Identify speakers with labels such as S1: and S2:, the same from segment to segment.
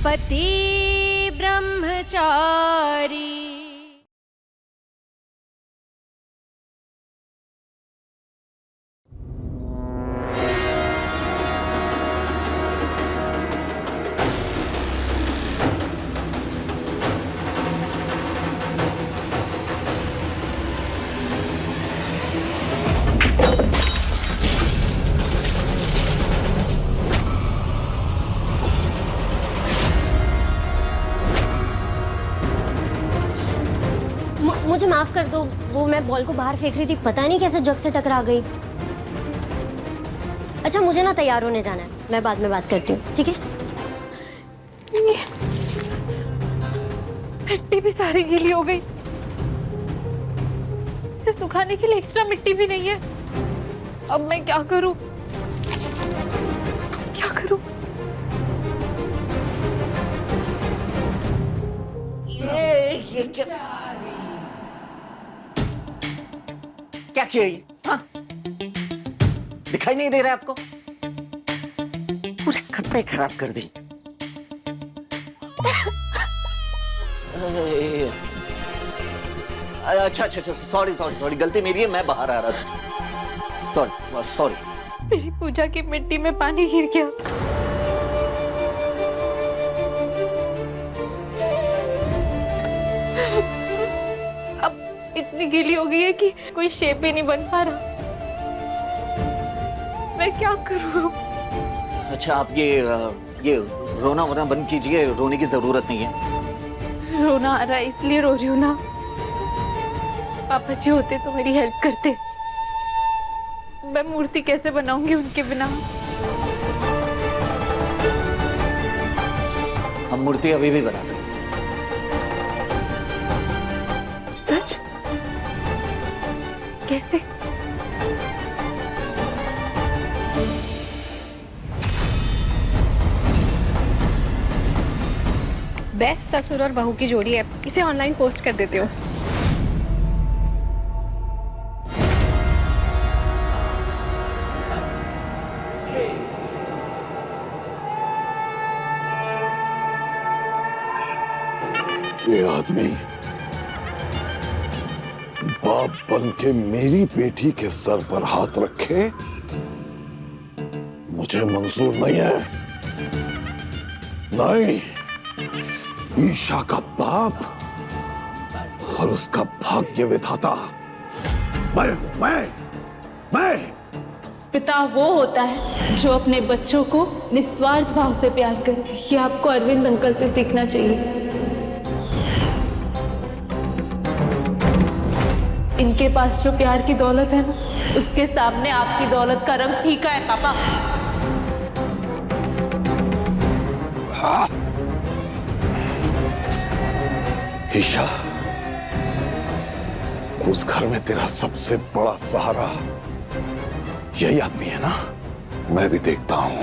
S1: पति ब्रह्मचारी।
S2: मुझे माफ कर दो, वो मैं बॉल को बाहर फेंक रही थी, पता नहीं कैसे जग से टकरा गई। अच्छा मुझे ना तैयार होने जाना है, मैं बाद में बात करती हूँ, ठीक है?
S3: मिट्टी भी सारी गीली हो गई, इसे सुखाने के लिए एक्स्ट्रा मिट्टी भी नहीं है। अब मैं क्या करूं? क्या करूं?
S4: ये क्या किया ये? हाँ? दिखाई नहीं दे रहा आपको? पूरे कपड़े खराब कर दी। अच्छा अच्छा अच्छा, सॉरी सॉरी सॉरी, गलती मेरी है, मैं बाहर आ रहा था। Sorry sorry.
S3: मेरी पूजा की मिट्टी में पानी गिर गया। अब इतनी गीली हो गई है कि कोई शेप ही नहीं बन पा रहा। मैं क्या करूं?
S4: अच्छा आप ये रोना वोना बंद कीजिए, रोने की जरूरत नहीं है।
S3: रोना आ रहा है इसलिए रो रही हूं ना। पापा जी होते तो मेरी हेल्प करते। मैं मूर्ति कैसे बनाऊंगी उनके बिना?
S4: हम मूर्ति अभी भी बना सकते हैं।
S3: सच? कैसे?
S5: बेस्ट ससुर और बहू की जोड़ी है, इसे ऑनलाइन पोस्ट कर देते हो।
S6: ये आदमी बाप बन के मेरी बेटी के सर पर हाथ रखे, मुझे मंजूर नहीं है। नहीं, ईशा का बाप और उसका भाग्य विधाता मैं
S7: पिता वो होता है जो अपने बच्चों को निस्वार्थ भाव से प्यार करे। ये आपको अरविंद अंकल से सीखना चाहिए। इनके पास जो प्यार की दौलत है ना, उसके सामने आपकी दौलत का रंग फीका है पापा।
S6: हाँ। ईशा, उस घर में तेरा सबसे बड़ा सहारा यही आदमी है ना? मैं भी देखता हूं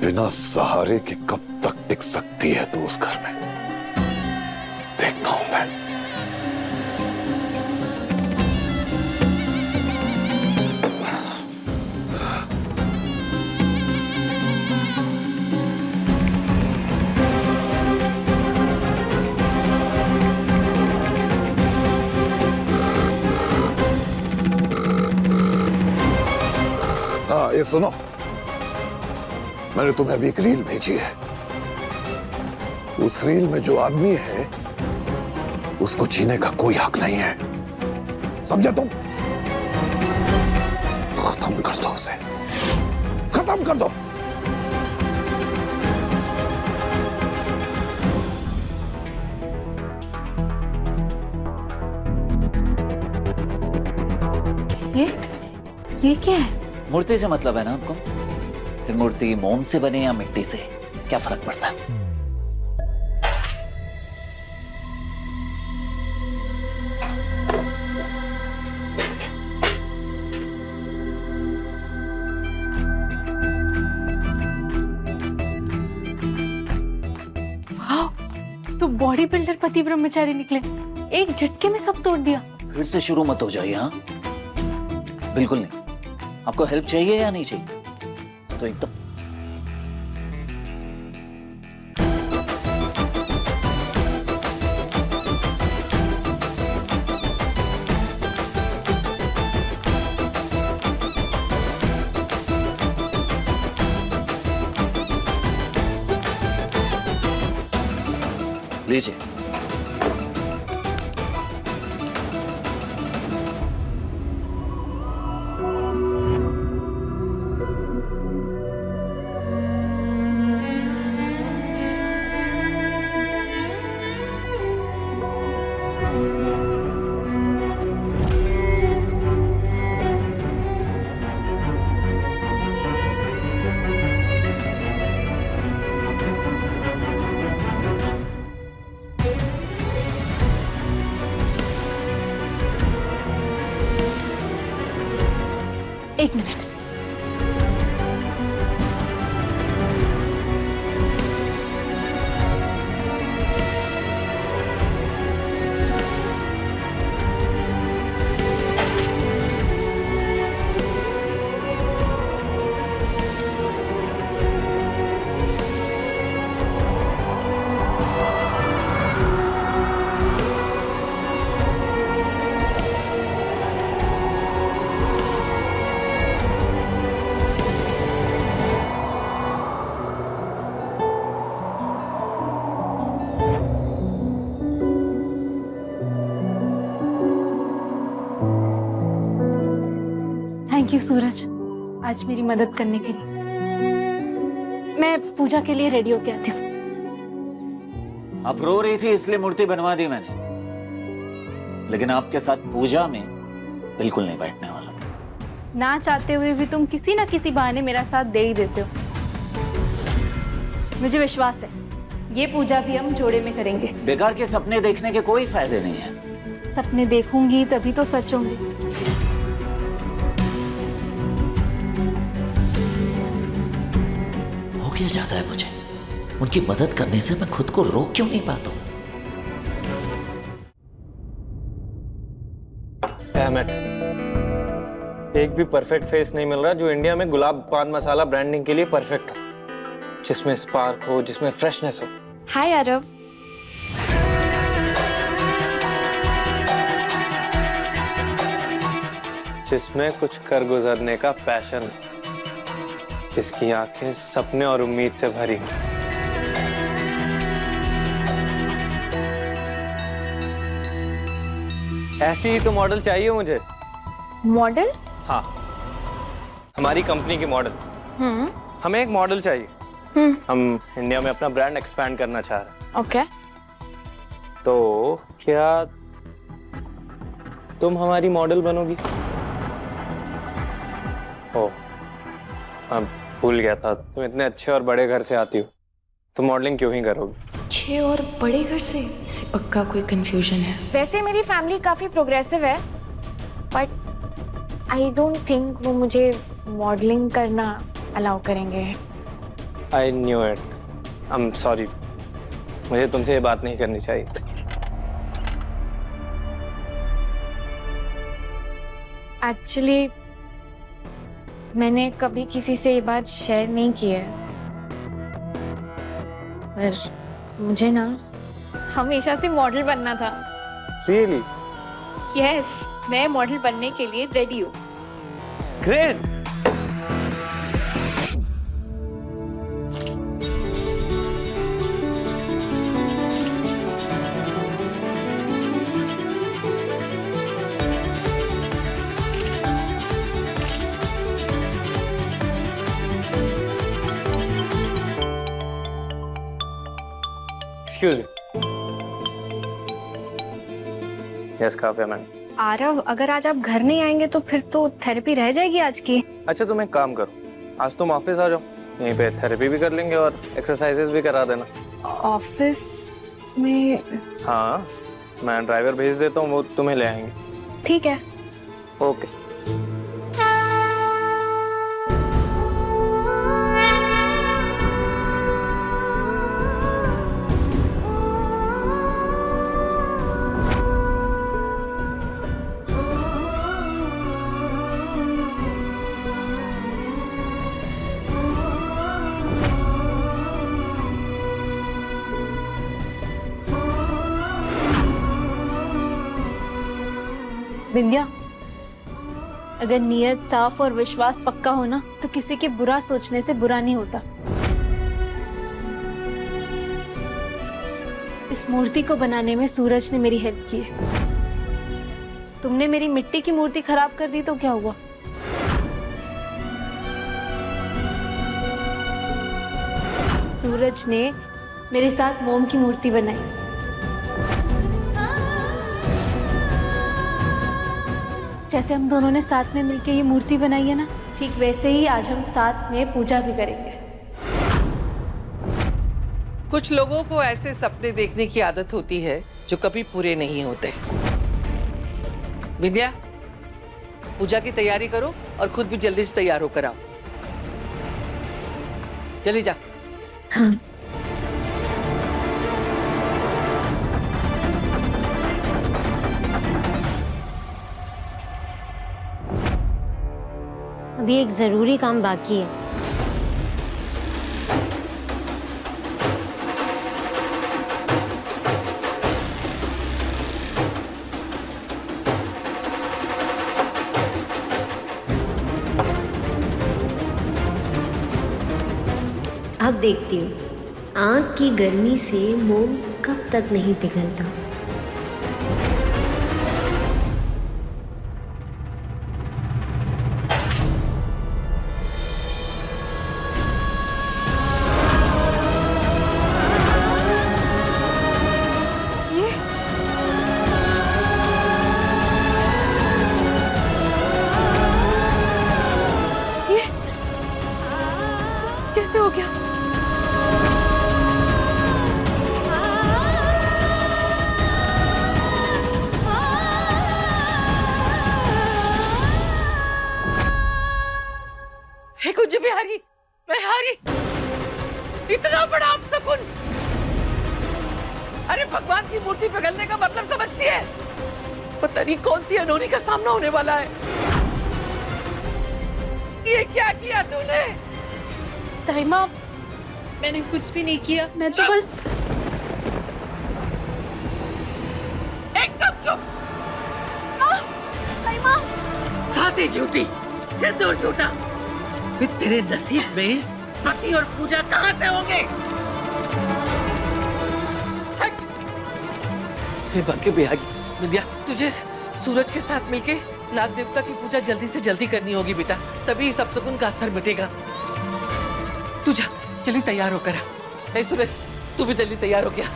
S6: बिना सहारे के कब तक टिक सकती है तू उस घर में। देखता हूं मैं। हाँ, ये सुनो, मैंने तुम्हें अभी एक रील भेजी है। उस रील में जो आदमी है उसको जीने का कोई हक नहीं है, समझे तुम? खत्म कर दो उसे, खत्म कर दो।
S7: ये क्या है?
S4: मूर्ति से मतलब है ना आपको? फिर मूर्ति मोम से बने या मिट्टी से, क्या फर्क पड़ता है?
S3: वाह, तो बॉडी बिल्डर पति ब्रह्मचारी निकले। एक झटके में सब तोड़ दिया।
S4: फिर से शुरू मत हो जाइए। हाँ, बिल्कुल नहीं। आपको हेल्प चाहिए या नहीं चाहिए? तो एकदम लीजिए।
S7: एक मिनट। थैंक यू सूरज, आज मेरी मदद करने के लिए। मैं पूजा के लिए रेडी होके आती हूँ।
S4: आप रो रही थी इसलिए मूर्ति बनवा दी मैंने, लेकिन आपके साथ पूजा में बिल्कुल नहीं बैठने वाला।
S7: ना चाहते हुए भी तुम किसी ना किसी बहाने मेरा साथ दे ही देते हो। मुझे विश्वास है ये पूजा भी हम जोड़े में करेंगे।
S4: बेकार के सपने देखने के कोई फायदे नहीं है।
S7: सपने देखूंगी तभी तो सच होंगे।
S4: हो क्या जाता है मुझे? उनकी मदद करने से मैं खुद को रोक क्यों नहीं पाता हूँ?
S1: एक भी परफेक्ट फेस नहीं मिल रहा जो इंडिया में गुलाब पान मसाला ब्रांडिंग के लिए परफेक्ट हो, जिसमें स्पार्क हो, जिसमें फ्रेशनेस हो।
S7: हाय आरव।
S1: जिसमें कुछ कर गुजरने का पैशन, जिसकी आंखें सपने और उम्मीद से भरी हो। ऐसी ही तो मॉडल चाहिए मुझे।
S7: मॉडल?
S1: हाँ, हमारी कंपनी की मॉडल। हमें एक मॉडल चाहिए। हम इंडिया में अपना ब्रांड एक्सपैंड करना चाह रहे हैं।
S7: ओके।
S1: तो क्या तुम हमारी मॉडल बनोगी? ओ, मैं भूल गया था, तुम इतने अच्छे और बड़े घर से आती हो, तो मॉडलिंग क्यों ही करोगी?
S7: अच्छे और बड़े घर से?
S8: इसे पक्का कोई कंफ्यूजन है।
S7: वैसे मेरी फैमिली काफी प्रोग्रेसिव है, बट आई डोंट थिंक वो मुझे मॉडलिंग करना अलाउ करेंगे।
S1: I knew it. I am sorry, मुझे तुमसे ये बात नहीं करनी चाहिए थी।
S7: एक्चुअली मैंने कभी किसी से ये बात शेयर नहीं की है, पर मुझे ना हमेशा से मॉडल बनना था।
S1: रियली?
S7: यस, मैं मॉडल बनने के लिए रेडी हूँ।
S1: Great. Excuse me. Yes Kavya ma'am.
S5: Aarav, अगर आज आप घर नहीं आएंगे तो फिर तो थेरेपी रह जाएगी आज की।
S1: अच्छा तुम एक काम करो, आज तुम ऑफिस आ जाओ, यहीं पे थेरेपी भी कर लेंगे और एक्सरसाइजेस भी करा देना।
S5: ऑफिस में?
S1: हाँ, मैं ड्राइवर भेज देता हूँ, वो तुम्हें ले आएंगे।
S5: ठीक है।
S1: ओके।
S7: विंध्या, अगर नियत साफ और विश्वास पक्का हो ना, तो किसी के बुरा सोचने से बुरा नहीं होता। इस मूर्ति को बनाने में सूरज ने मेरी हेल्प की है। तुमने मेरी मिट्टी की मूर्ति खराब कर दी तो क्या हुआ? सूरज ने मेरे साथ मोम की मूर्ति बनाई। जैसे हम दोनों ने साथ में मिलकर ये मूर्ति बनाई है ना, ठीक वैसे ही आज हम साथ में पूजा भी करेंगे।
S9: कुछ लोगों को ऐसे सपने देखने की आदत होती है जो कभी पूरे नहीं होते। विद्या, पूजा की तैयारी करो और खुद भी जल्दी से तैयार होकर आओ। जल्दी जा।
S2: हाँ। अभी एक जरूरी काम बाकी है। अब देखती हूँ आग की गर्मी से मोम कब तक नहीं पिघलता।
S7: ये कैसे हो गया?
S9: हे कुछ बिहारी, मैं हारी। इतना बड़ा अपशकुन। अरे भगवान की मूर्ति पिघलने का मतलब समझती है? पता नहीं कौन सी अनहोनी का सामना होने वाला है। ये क्या किया तूने?
S7: ताई माँ, मैंने कुछ भी नहीं किया। मैं तो बस
S9: एकदम चुप।
S7: ताई माँ,
S9: साथी झूठी, सिंदूर झूठा। फिर तेरे नसीब में पति और पूजा कहां से होंगे? हट। हे बाकी बिहारी, विद्या, तुझे सूरज के साथ मिलके नाग देवता की पूजा जल्दी से जल्दी करनी होगी बेटा, तभी इस अपशकुन का असर मिटेगा। तू जा, जल्दी तैयार होकर आ। हे सूरज, तू भी जल्दी तैयार हो गया।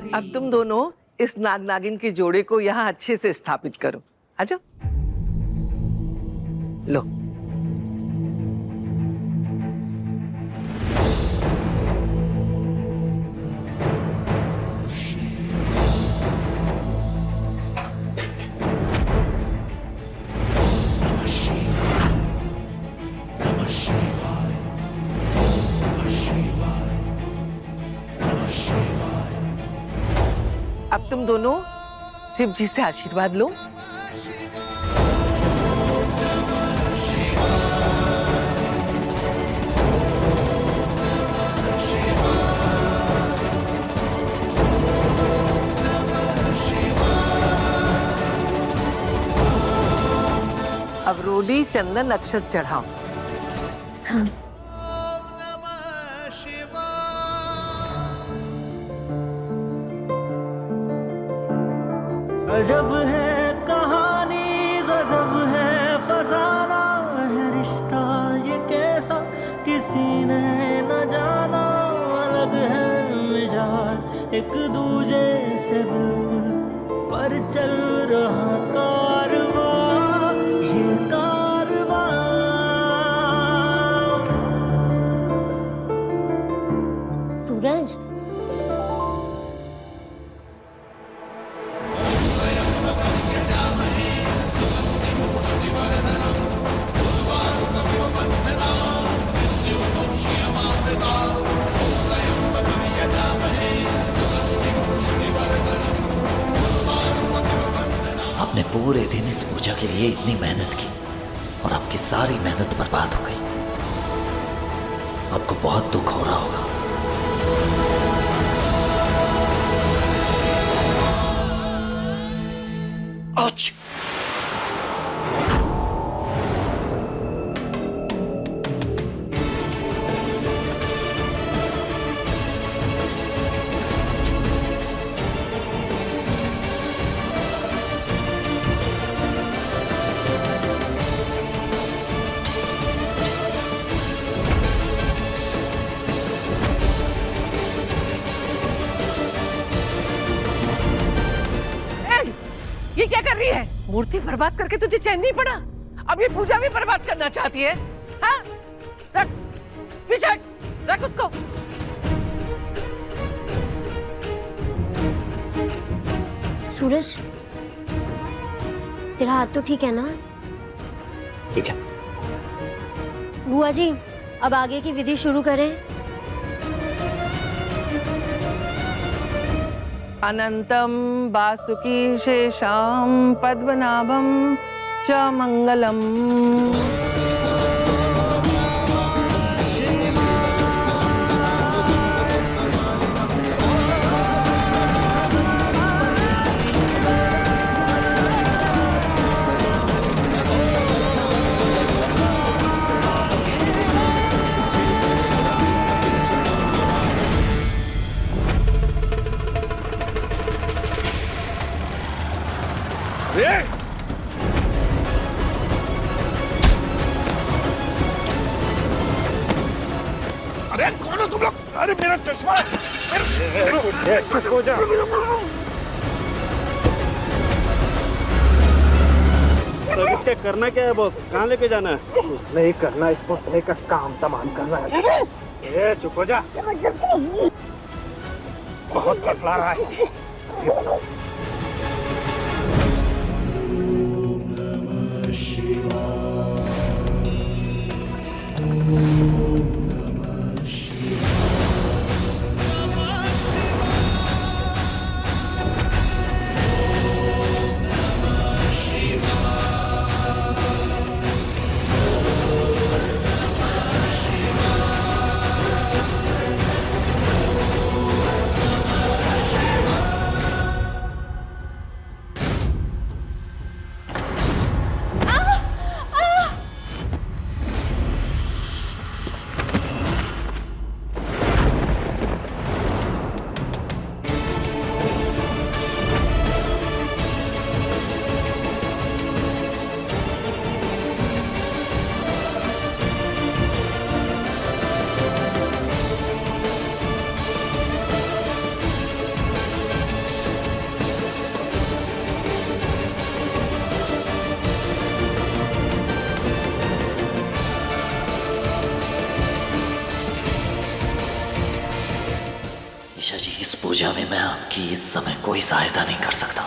S9: अब तुम दोनों इस नाग नागिन के जोड़े को यहाँ अच्छे से स्थापित करो। आजाओ। लो। अब तुम दोनों शिव जी से आशीर्वाद लो। अब रोडी चंदन अक्षत चढ़ाओ।
S2: हाँ।
S10: गजब है कहानी, गजब है फसाना है रिश्ता ये कैसा किसी ने न जाना। अलग है मिजाज एक दूजे से बिल्कुल, पर चल रहा कारवां ये कारवां।
S4: दिन इस पूजा के लिए इतनी मेहनत की और आपकी सारी मेहनत बर्बाद हो गई। आपको बहुत दुख हो रहा होगा। Ouch!
S9: ये क्या कर रही है? मूर्ति बर्बाद करके तुझे चैन नहीं पड़ा? अब ये पूजा भी बर्बाद करना चाहती है? हाँ? रख, पीछे रख उसको।
S2: सूरज, तेरा हाथ तो ठीक है ना?
S4: ठीक है।
S2: बुआ जी, अब आगे की विधि शुरू करें।
S9: अनंतम वासुकी शेषाम पद्मनाभम च मंगलम।
S6: अरे कौन हो तुम लोग? अरे मेरा चश्मा! हो जा।
S11: तो इसका करना क्या है बॉस? कहाँ लेके जाना है?
S10: कुछ नहीं करना, इस पुतले का काम तमाम करना है।
S6: ए, चुप हो जा। बहुत फड़फड़ा रहा है।
S4: ईशा जी, इस पूजा में मैं आपकी इस समय कोई सहायता नहीं कर सकता।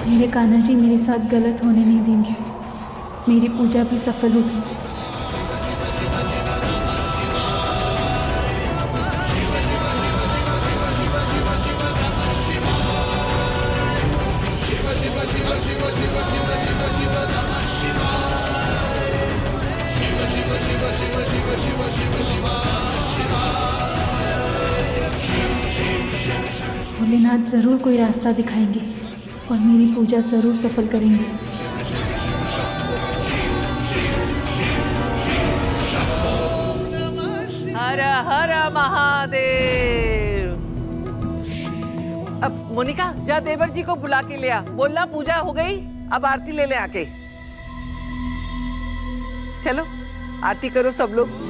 S7: मेरे कान्हा जी मेरे साथ गलत होने नहीं देंगे। मेरी पूजा भी सफल होगी। भोलेनाथ जरूर कोई रास्ता दिखाएंगे और मेरी पूजा जरूर सफल करेंगे।
S9: हर हर महादेव। अब मोनिका, जा देवर जी को बुला के ले आ। बोलना पूजा हो गई, अब आरती ले ले आके। चलो आरती करो सब लोग।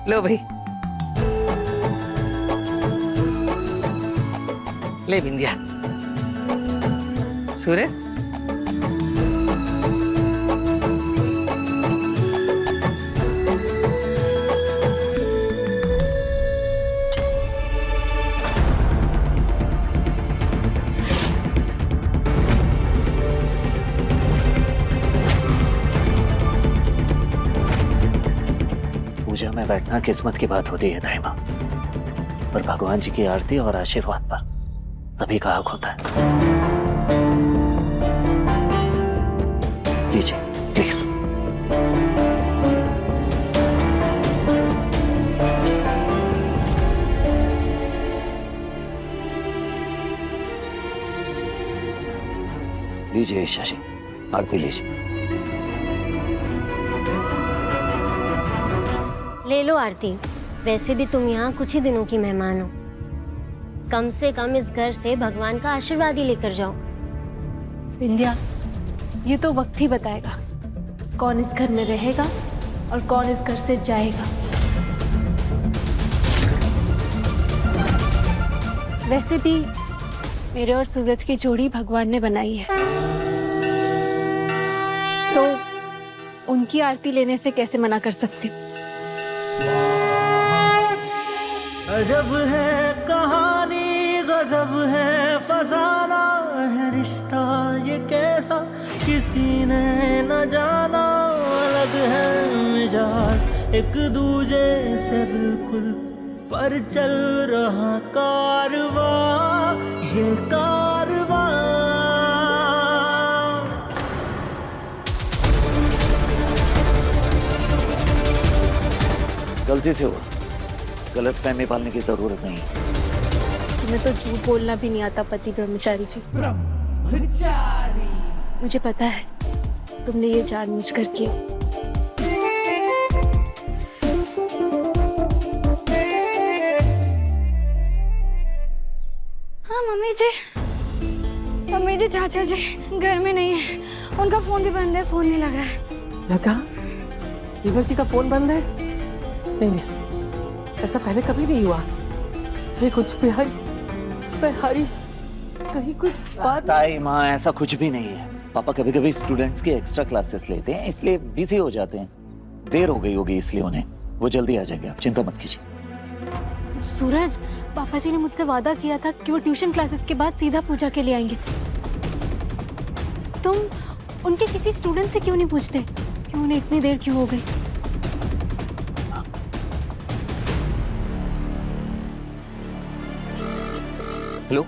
S9: लो भाई, ले बिंदिया। सूरज,
S4: पूजा में बैठना किस्मत की बात होती है दाइमा, पर भगवान जी की आरती और आशीर्वाद पर सभी का हक होता है। लीजिए प्लीज। लीजिए ईशा जी, आरती लीजिए।
S2: ले लो आरती। वैसे भी तुम यहाँ कुछ ही दिनों की मेहमान हो, कम से कम इस घर से भगवान का आशीर्वाद ही लेकर जाओ।
S7: विंध्या, ये तो वक्त ही बताएगा कौन इस घर में रहेगा और कौन इस घर से जाएगा। वैसे भी मेरे और सूरज की जोड़ी भगवान ने बनाई है, तो उनकी आरती लेने से कैसे मना कर सकती हूँ।
S12: अजब है कहानी, गजब है फसाना, है रिश्ता ये कैसा किसी ने न जाना। अलग है मिजाज एक दूजे से बिल्कुल, पर चल रहा कारवां ये कारवां।
S4: गलती से हुआ, गलत फहमी पालने की जरूरत नहीं है।
S7: तुम्हें तो झूठ बोलना भी नहीं आता पति ब्रह्मचारी जी। मुझे पता है तुमने ये जानबूझकर किया।
S5: हाँ मम्मी जी चाचा जी घर में नहीं है, उनका फोन भी बंद है, फोन नहीं लग रहा है।
S9: लगा देवर जी का फोन बंद है? नहीं, ऐसा पहले कभी नहीं हुआ। ये कुछ बिहारी कहीं कुछ बात।
S4: ताई माँ, ऐसा कुछ भी नहीं है। पापा कभी कभी स्टूडेंट्स की एक्स्ट्रा क्लासेस लेते हैं, इसलिए बिजी हो जाते हैं। देर हो गई होगी इसलिए उन्हें। वो जल्दी आ जाएंगे, आप चिंता मत कीजिए।
S7: सूरज, पापा जी ने मुझसे वादा किया था कि वो ट्यूशन क्लासेस के बाद सीधा पूजा के लिए आएंगे। तुम उनके किसी स्टूडेंट से क्यों नहीं पूछते कि उन्हें इतनी देर क्यों हो गई?
S4: हेलो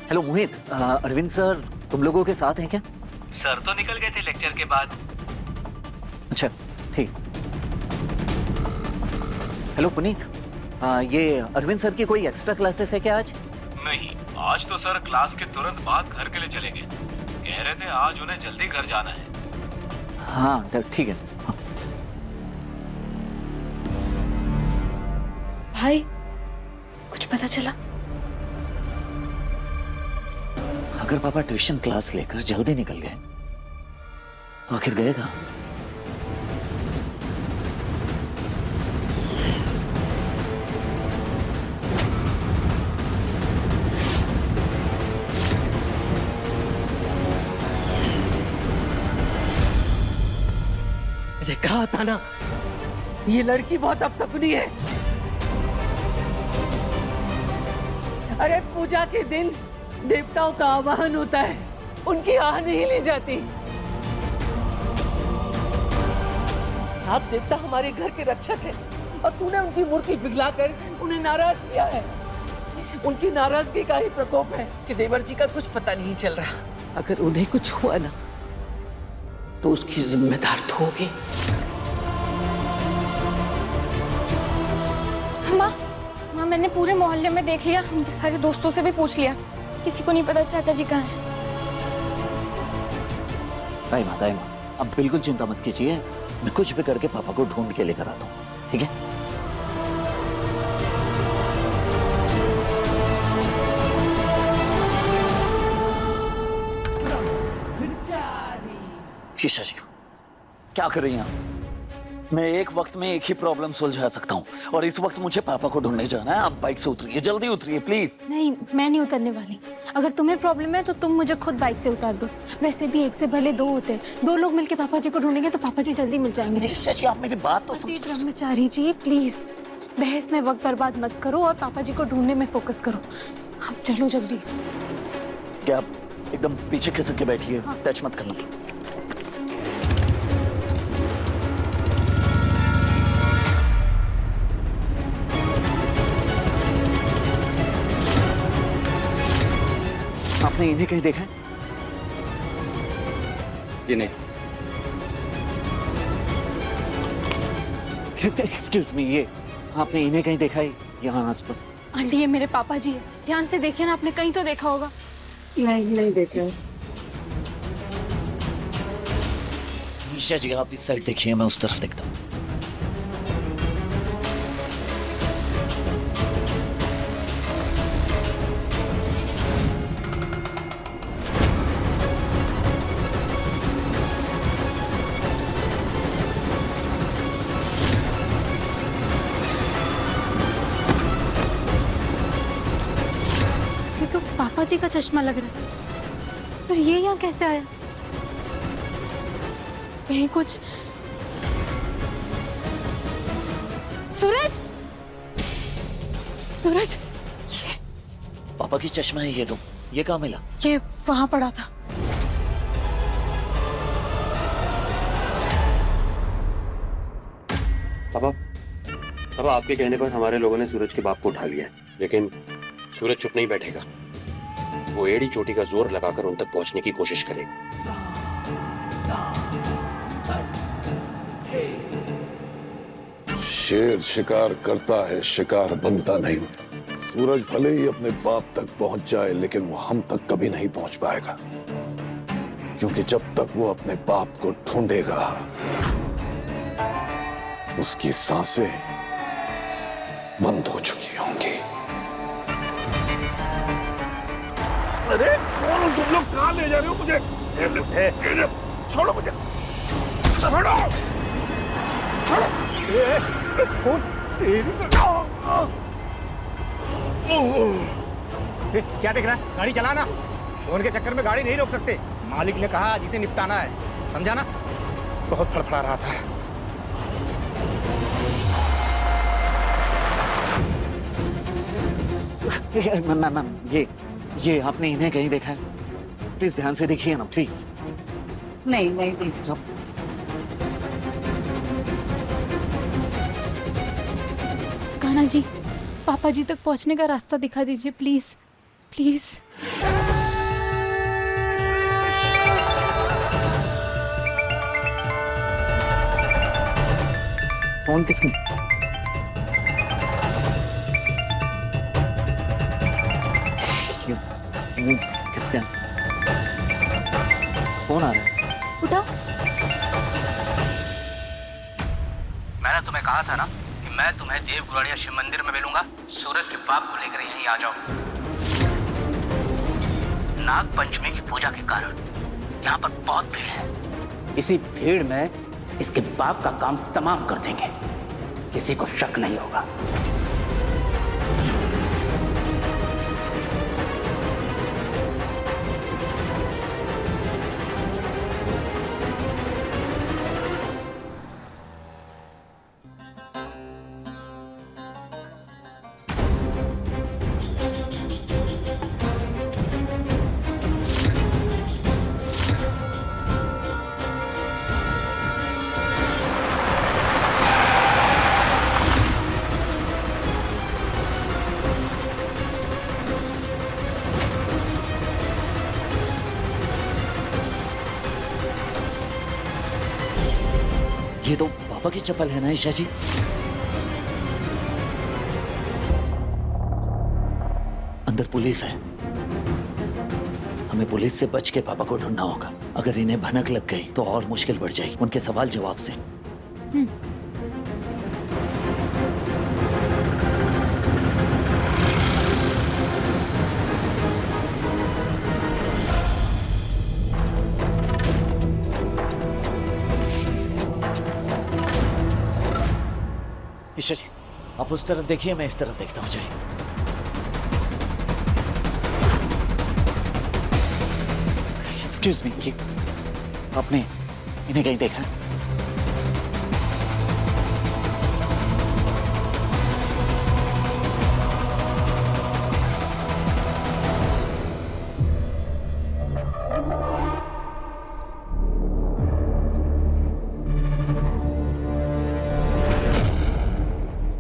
S4: हेलो मोहित, अरविंद सर तुम लोगों के साथ हैं क्या?
S12: सर तो निकल गए थे लेक्चर के बाद।
S4: अच्छा ठीक। हेलो पुनीत, ये अरविंद सर की कोई एक्स्ट्रा क्लासेस है क्या आज?
S11: नहीं, आज तो सर क्लास के तुरंत बाद घर के लिए चले गए। कह रहे थे आज उन्हें जल्दी घर जाना है।
S4: हाँ ठीक है। हाँ।
S5: भाई कुछ पता चला?
S4: अगर पापा ट्यूशन क्लास लेकर जल्दी निकल गए तो आखिर गए कहाँ?
S9: मुझे कहा था ना, ये लड़की बहुत अपसकुनी है। अरे पूजा के दिन देवताओं का आवाहन होता है, उनकी आह नहीं ली जाती। आप देवता हमारे घर के रक्षक हैं और तूने उनकी मूर्ति पिघलाकर उन्हें नाराज किया है। उनकी नाराजगी का ही प्रकोप है कि देवर जी का कुछ पता नहीं चल रहा। अगर उन्हें कुछ हुआ ना तो उसकी जिम्मेदार तो होगी।
S5: माँ मैंने पूरे मोहल्ले में देख लिया, उनके सारे दोस्तों से भी पूछ लिया, किसी को नहीं पता चाचा जी कहाँ हैं।
S4: ताई माँ, अब बिल्कुल चिंता मत कीजिए। मैं कुछ भी करके पापा को ढूंढ के लेकर आता हूँ, ठीक है? ईशा जी, क्या कर रही हैं आप? मैं एक वक्त में एक ही प्रॉब्लम सुलझा सकता हूँ और इस वक्त मुझे पापा को ढूंढने जाना है। आप बाइक से उतरिए, जल्दी उतरिए प्लीज।
S7: नहीं, मैं नहीं उतरने वाली। अगर तुम्हें प्रॉब्लम है तो तुम मुझे खुद बाइक से उतार दो। वैसे भी एक से भले दो होते हैं, दो लोग मिलके पापा जी को ढूंढेंगे तो पापा जी जल्दी मिल जाएंगे।
S4: ईशा जी, आप मेरी बात तो सुनिए।
S7: ब्रह्मचारी जी प्लीज बहस में वक्त बर्बाद मत करो और पापा जी को ढूंढने में फोकस करो। आप चलो जल्दी।
S4: क्या आप एकदम पीछे खिसक के बैठिए, टच मत करना। आपने इन्हें कहीं देखा है?
S1: ये नहीं।
S4: एक्सक्यूज मी, ये आपने इन्हें कहीं देखा है यहाँ आसपास?
S7: आंटी ये मेरे पापा जी है, ध्यान से देखिए ना, आपने कहीं तो देखा होगा।
S9: नहीं देखे।
S4: ईशा जी आप इस साइड देखिए, मैं उस तरफ देखता हूँ।
S7: ये तो पापा जी का चश्मा लग रहा है, पर ये यहाँ कैसे आया? कहीं कुछ। सूरज, सूरज,
S4: पापा की चश्मा है ये तो, ये कहाँ मिला?
S7: ये वहां पड़ा था।
S13: पापा, पापा आपके कहने पर हमारे लोगों ने सूरज के बाप को उठा लिया है, लेकिन सूरज चुप नहीं बैठेगा। वो एड़ी चोटी का जोर लगाकर उन तक पहुंचने की कोशिश करेगा।
S6: शेर शिकार करता है, शिकार बनता नहीं। सूरज भले ही अपने बाप तक पहुंच जाए, लेकिन वो हम तक कभी नहीं पहुंच पाएगा, क्योंकि जब तक वो अपने बाप को ढूंढेगा उसकी सांसें बंद हो चुकी होंगी।
S10: अरे कौन तुम लोग, कहाँ ले जा रहे हो मुझे? छोड़ो मुझे, छोड़ो, छोड़ो।
S12: क्या देख रहा है? गाड़ी चलाना। फोन के चक्कर में गाड़ी नहीं रोक सकते। मालिक ने कहा जिसे निपटाना है, समझा ना? बहुत फड़फड़ा रहा था।
S4: मैम, ये आपने इन्हें कहीं देखा है? प्लीज ध्यान से देखिए ना, प्लीज।
S9: नहीं देखा।
S7: कान्हा जी, पापा जी तक पहुंचने का रास्ता दिखा दीजिए प्लीज, प्लीज।
S4: फोन किसकी? किसका फोन आ रहा है?
S7: उठा।
S12: मैंने तुम्हें कहा था ना कि मैं तुम्हें देव गुराड़िया शिव मंदिर में मिलूंगा। सूरज के बाप को लेकर यहीं आ जाओ। नाग पंचमी की पूजा के कारण यहाँ पर बहुत भीड़ है। इसी भीड़ में इसके बाप का काम तमाम कर देंगे, किसी को शक नहीं होगा।
S4: ये तो पापा की चप्पल है ना ईशा जी? अंदर पुलिस है, हमें पुलिस से बच के पापा को ढूंढना होगा। अगर इन्हें भनक लग गई तो और मुश्किल बढ़ जाएगी उनके सवाल जवाब से। ईशा जी आप उस तरफ देखिए, मैं इस तरफ देखता हूँ। जाइए। एक्सक्यूज मी, ये आपने इन्हें कहीं देखा है?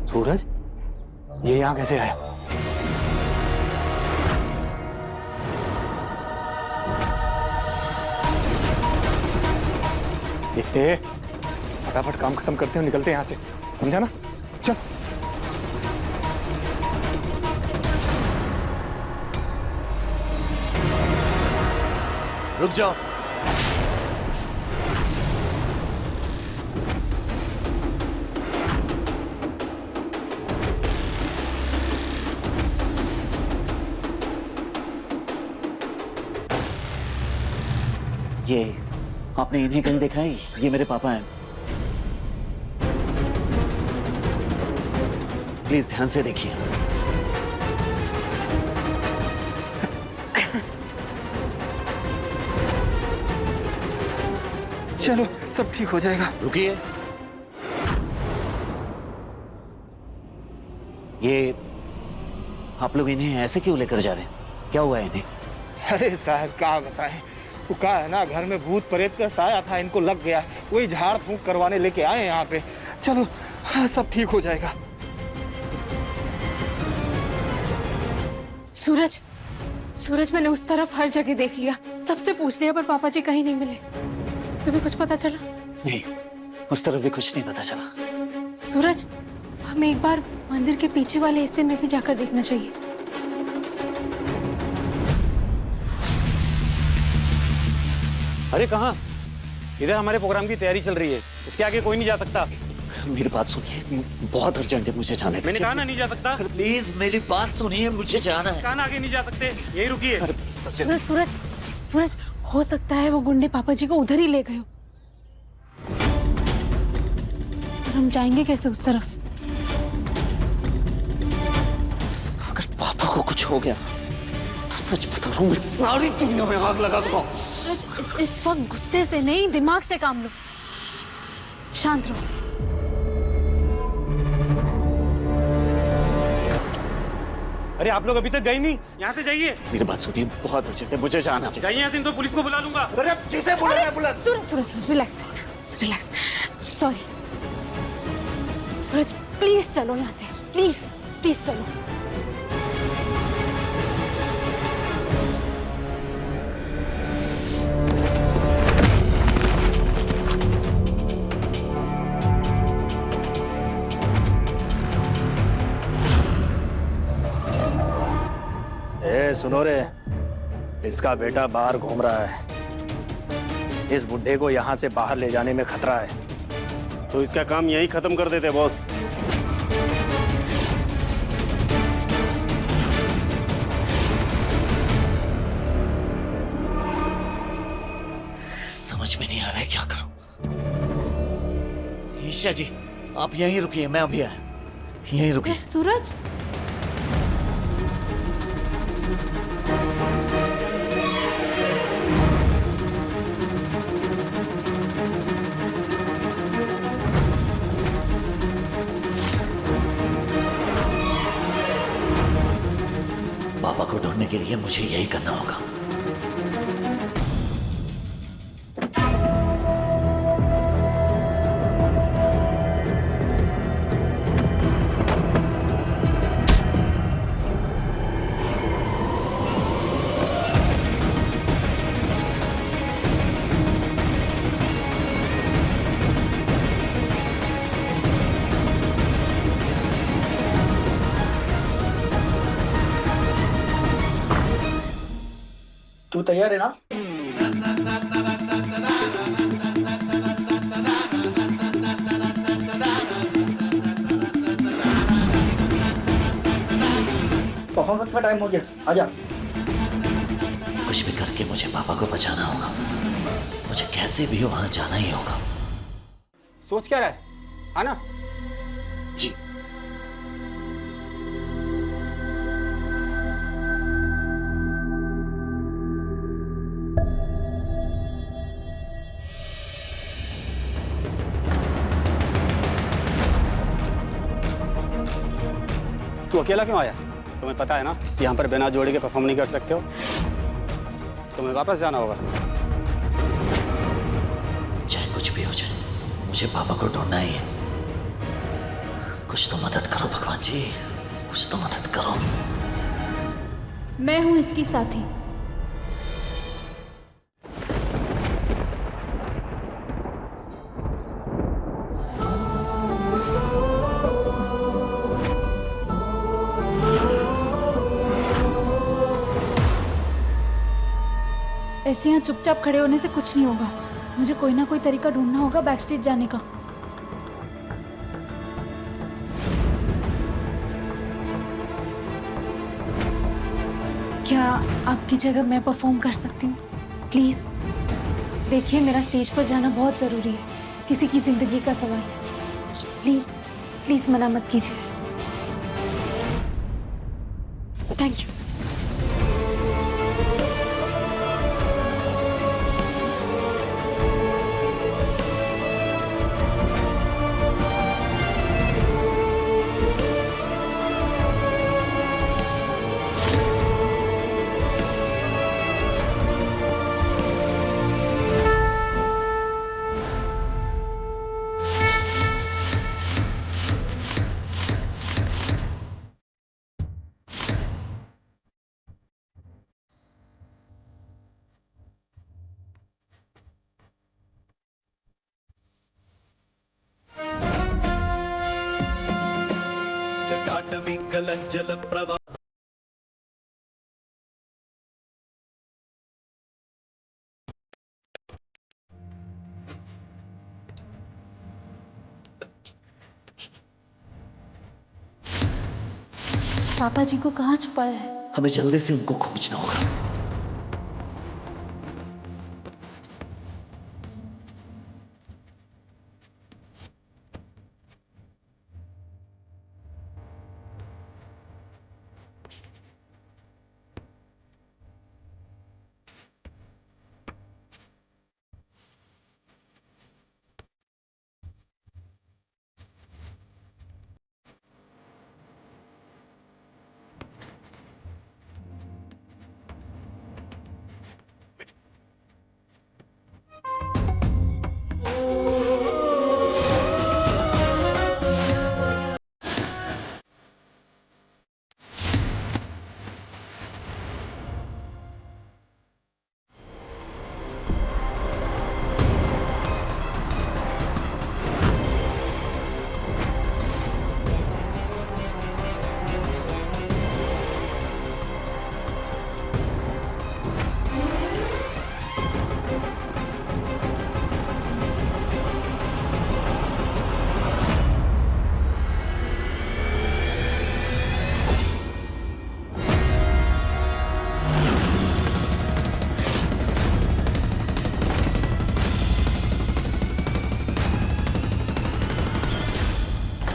S12: सूरज, ये यहाँ कैसे आया?
S10: फटाफट काम खत्म करते हैं, निकलते हैं यहाँ से, समझा ना? चल।
S4: रुक जाओ। ये आपने इन्हें कहीं देखा है? ये मेरे पापा हैं। प्लीज ध्यान से देखिए।
S10: चलो सब ठीक हो जाएगा।
S4: रुकिए। ये आप लोग इन्हें ऐसे क्यों लेकर जा रहे हैं? क्या हुआ है इन्हें?
S10: अरे साहब क्या बताएं, वो कहा है ना, घर में भूत प्रेत का साया था, इनको लग गया, वही झाड़ फूंक करवाने लेके आए यहाँ पे। चलो हाँ, सब ठीक हो जाएगा।
S7: सूरज, सूरज मैंने उस तरफ हर जगह देख लिया, सबसे पूछ लिया, पर पापा जी कहीं नहीं मिले। तुम्हें कुछ पता चला?
S4: नहीं, उस तरफ भी कुछ नहीं पता चला।
S7: सूरज, हमें एक बार मंदिर के पीछे वाले हिस्से में भी जाकर देखना चाहिए।
S1: अरे कहाँ? इधर हमारे प्रोग्राम की तैयारी चल रही है, इसके आगे कोई नहीं जा सकता।
S4: मेरी बात सुनिए, बहुत अर्जेंट है, मुझे जाना है।
S1: मैंने कहा ना नहीं जा सकता।
S4: प्लीज मेरी बात सुनिए, मुझे जाना है।
S1: कहाँ आगे नहीं जा सकते, यही रुकिए।
S7: सूरज, सूरज, सूरज, हो सकता है वो गुंडे पापा जी को उधर ही ले गए हो। और हम जाएंगे कैसे उस तरफ?
S4: अगर पापा को कुछ हो गया तो सच बता रहा हूँ, मैं सारी दुनिया में आग लगा दूंगा।
S7: सूरज, इस वक्त गुस्से से नहीं, दिमाग से काम लो। शांत रहो।
S1: अरे आप लोग अभी तक गए नहीं, यहाँ से जाइए।
S4: मेरी बात सुनिए, बहुत अर्जेंट है, मुझे जाना है।
S1: जाइए यहाँ से, तो पुलिस को बुला लूंगा।
S4: अरे जिसे बुलाना है बुला।
S7: Suraj, Suraj, relax, relax. Sorry Suraj, please चलो यहाँ से, प्लीज, प्लीज चलो।
S1: सुनो रे, इसका बेटा बाहर घूम रहा है, इस बुड्ढे को यहाँ से बाहर ले जाने में खतरा है।
S10: तो इसका काम यही खत्म कर देते बॉस।
S4: समझ में नहीं आ रहा है क्या करूं। ईशा जी, आप यहीं रुकिए, मैं अभी आया। यहीं रुकिए।
S7: सूरज,
S4: पापा को ढूंढने के लिए मुझे यही करना होगा।
S12: तू तैयार है ना? परफॉर्मेंस का टाइम हो गया, आजा।
S4: कुछ भी करके मुझे पापा को बचाना होगा, मुझे कैसे भी वहां जाना ही होगा।
S1: सोच क्या रहा है, आना।
S4: जी।
S1: तू अकेला क्यों आया? तुम्हें पता है ना, यहाँ पर बिना जोड़े के परफॉर्म नहीं कर सकते हो। तुम्हें वापस जाना होगा।
S4: चाहे कुछ भी हो जाए, मुझे पापा को ढूंढना ही है। कुछ तो मदद करो भगवान जी, कुछ तो मदद करो।
S7: मैं हूं इसकी साथी। ऐसे यहाँ चुपचाप खड़े होने से कुछ नहीं होगा। मुझे कोई ना कोई तरीका ढूंढना होगा बैक स्टेज जाने का। क्या आपकी जगह मैं परफॉर्म कर सकती हूँ प्लीज? देखिए, मेरा स्टेज पर जाना बहुत जरूरी है, किसी की जिंदगी का सवाल है। प्लीज प्लीज मना मत कीजिए। Thank you.
S10: जल प्रवाह
S7: पापा जी को कहाँ छुपाया है?
S4: हमें जल्दी से उनको खोजना होगा।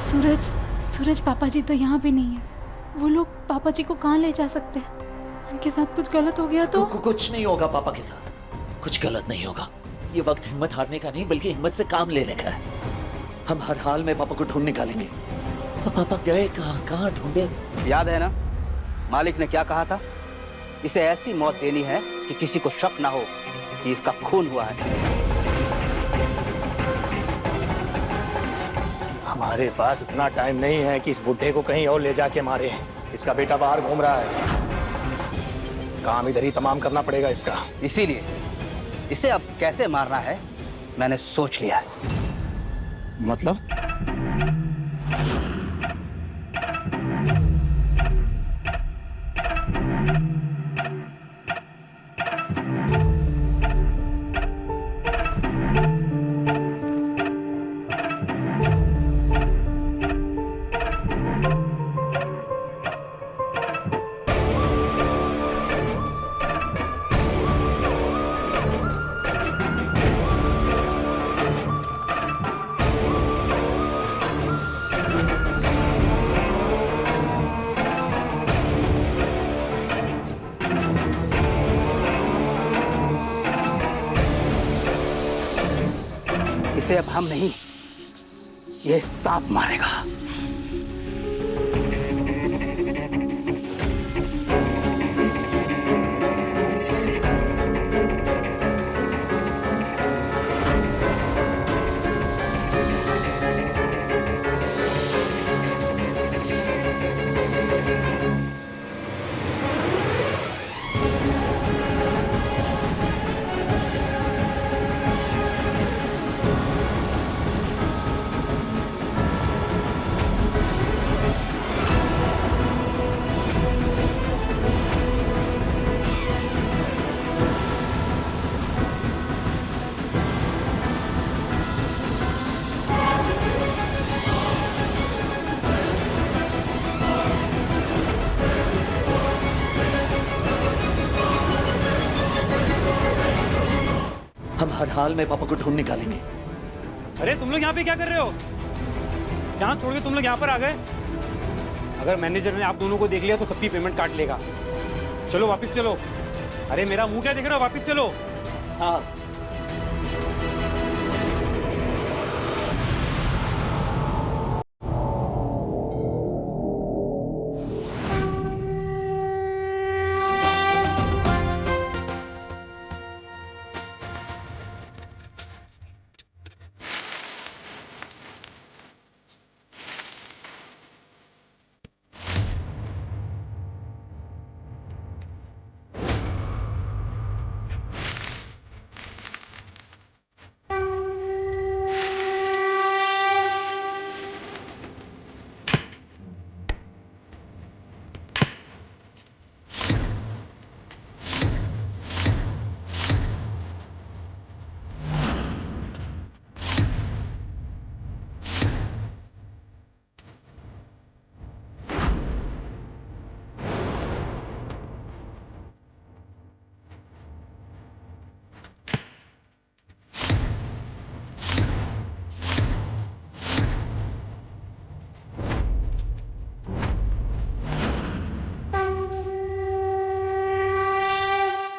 S7: सूरज, सूरज पापा जी तो यहाँ भी नहीं है। वो लोग पापा जी को कहाँ ले जा सकते हैं? उनके साथ कुछ गलत हो गया तो?
S4: कुछ नहीं होगा पापा के साथ, कुछ गलत नहीं होगा। ये वक्त हिम्मत हारने का नहीं बल्कि हिम्मत से काम लेने का है। हम हर हाल में पापा को ढूंढ निकालेंगे। पापा गए कहाँ ढूंढे?
S12: याद है ना मालिक ने क्या कहा था? इसे ऐसी मौत देनी है कि किसी को शक ना हो कि इसका खून हुआ है।
S1: हमारे पास इतना टाइम नहीं है कि इस बुढ़े को कहीं और ले जाके मारे। इसका बेटा बाहर घूम रहा है, काम इधर ही तमाम करना पड़ेगा इसका।
S12: इसीलिए इसे अब कैसे मारना है मैंने सोच लिया है।
S1: मतलब?
S12: इसे अब हम नहीं, ये सांप मारेगा।
S4: हर हाल में पापा को ढूंढ निकालेंगे।
S14: अरे तुम लोग यहाँ पे क्या कर रहे हो? यहाँ छोड़ के तुम लोग यहाँ पर आ गए? अगर मैनेजर ने आप दोनों को देख लिया तो सबकी पेमेंट काट लेगा। चलो वापस चलो। अरे मेरा मुंह क्या देख रहे हो? वापस चलो।
S4: हाँ।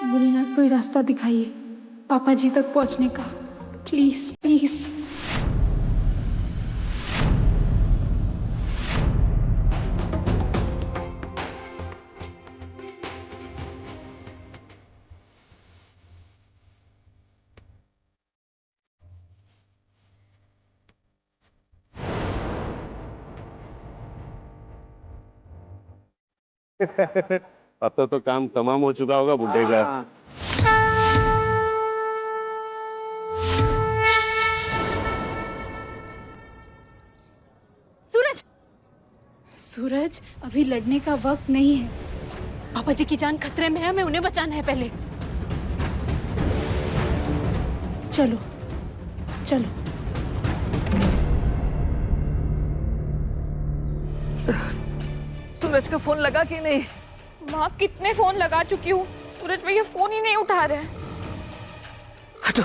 S7: भोलेनाथ कोई रास्ता दिखाइए पापा जी तक पहुंचने का, प्लीज प्लीज।
S13: अब तो काम तमाम हो चुका होगा बुड्ढे का।
S7: सूरज, सूरज अभी लड़ने का वक्त नहीं है। पापा जी की जान खतरे में है, हमें उन्हें बचाना है पहले। चलो चलो।
S9: सूरज का फोन लगा कि नहीं?
S5: माँ कितने फोन लगा चुकी हूँ, सूरज भैया फोन ही नहीं उठा रहे।
S9: हटो,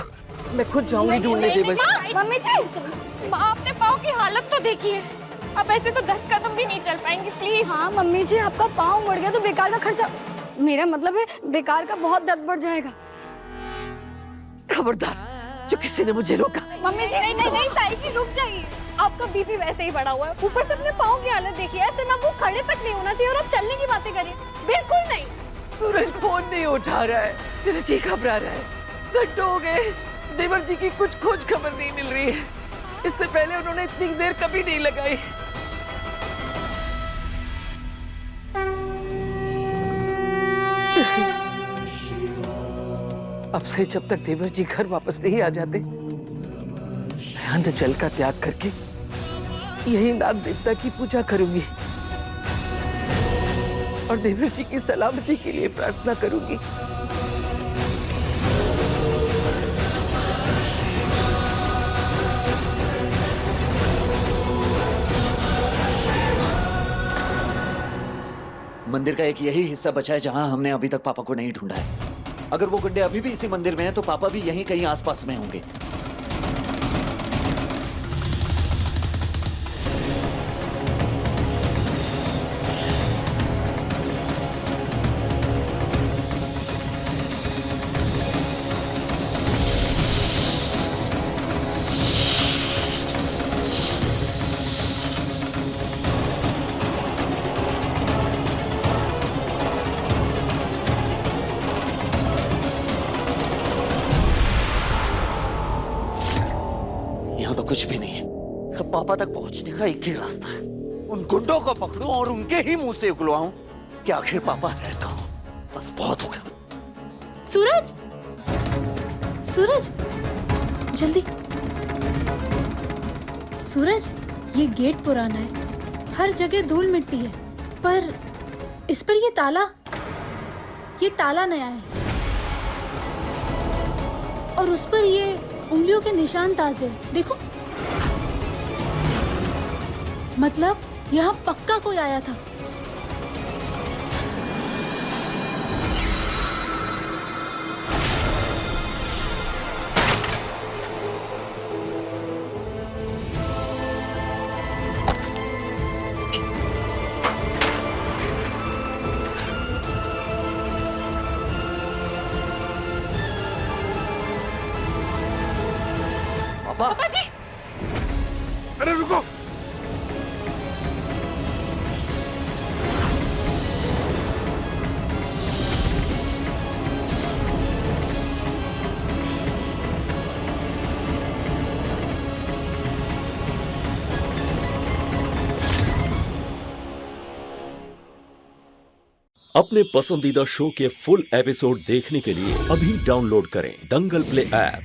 S9: मैं खुद जाऊंगी ढूंढने देवर्ष।
S5: मम्मी जी, माँ अपने पाँव की हालत तो देखिए, अब ऐसे तो 10 कदम भी नहीं चल पाएंगे, प्लीज।
S15: हाँ मम्मी जी, आपका पाँव मुड़ गया तो बेकार का खर्चा, मेरा मतलब है बेकार का बहुत दर्द बढ़ जाएगा।
S9: खबरदार, जो किसी ने मुझे रोका।
S15: मम्मी जी
S5: नहीं नहीं नहीं, ताई जी रुक जाइए,
S15: आपका बीपी वैसे ही बढ़ा हुआ है, ऊपर से अपने पाँव की हालत देखिए, ऐसे में वो खड़े तक नहीं होना चाहिए और आप चलने की बातें करिए, बिल्कुल नहीं।
S9: सूरज फोन नहीं उठा रहा है, मेरा जी घबरा रहा है। घंटों हो गए, देवर जी की कुछ खोज खबर नहीं मिल रही है। इससे पहले उन्होंने इतनी देर कभी नहीं लगाई। अब से जब तक देवर जी घर वापस नहीं आ जाते, मैं अन्न जल का त्याग करके यही नाग देवता की पूजा करूंगी और देवर जी की सलामती के लिए प्रार्थना करूंगी।
S4: मंदिर का एक यही हिस्सा बचा है जहां हमने अभी तक पापा को नहीं ढूंढा है। अगर वो गुंडे अभी भी इसी मंदिर में हैं तो पापा भी यहीं कहीं आसपास में होंगे। कुछ भी नहीं है। पापा तक पहुंचने का एक ही रास्ता है, उन गुंडों को पकड़ूं और उनके ही मुंह से उगलवाऊं कि आखिर पापा है कहां। बस बहुत हो गया।
S7: सूरज, सूरज जल्दी। सूरज, ये गेट पुराना है, हर जगह धूल मिट्टी है, पर इस पर ये ताला नया है और उस पर ये उंगलियों के निशान ताजे हैं। देखो, मतलब यहाँ पक्का कोई आया था।
S16: अपने पसंदीदा शो के फुल एपिसोड देखने के लिए अभी डाउनलोड करें दंगल प्ले ऐप।